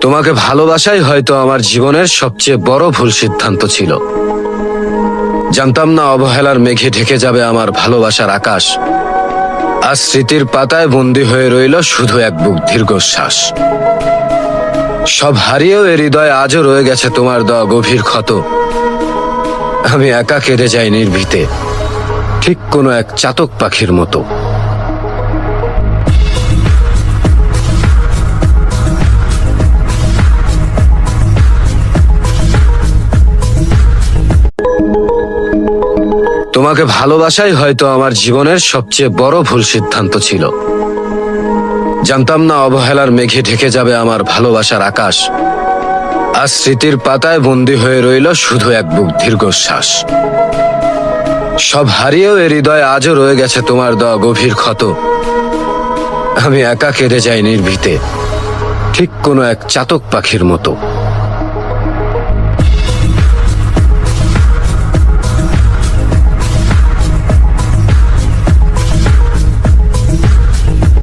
তোমাকে ভালোবাসাই হয়তো আমার জীবনের সবচেয়ে বড় ভুল সিদ্ধান্ত ছিল। জানতাম না অবহেলার মেঘে ঢেকে যাবে আমার ভালোবাসার আকাশ। আজ স্মৃতির পাতায় বন্দী হয়ে রইল শুধু এক বুক দীর্ঘশ্বাস। সব হারিয়েও এ হৃদয় আজও রয়ে গেছে তোমার দেওয়া গভীর ক্ষত। আমি একা কেঁদে যাই নির্ভীতে, ঠিক কোনো এক চাতক পাখির মতো। তোমাকে ভালোবাসাই হয়তো আমার জীবনের সবচেয়ে বড় ভুল সিদ্ধান্ত ছিল। জানতাম না অবহেলার মেঘে ঢেকে যাবে আমার ভালোবাসার আকাশ। আজ স্মৃতির পাতায় বন্দী হয়ে রইল শুধু এক বুক দীর্ঘশ্বাস। সব হারিয়েও এ হৃদয় আজও রয়ে গেছে তোমার দেওয়া গভীর ক্ষত। আমি একা কেঁদে যাই নির্ভীতে, ঠিক কোনো এক চাতক পাখির মতো।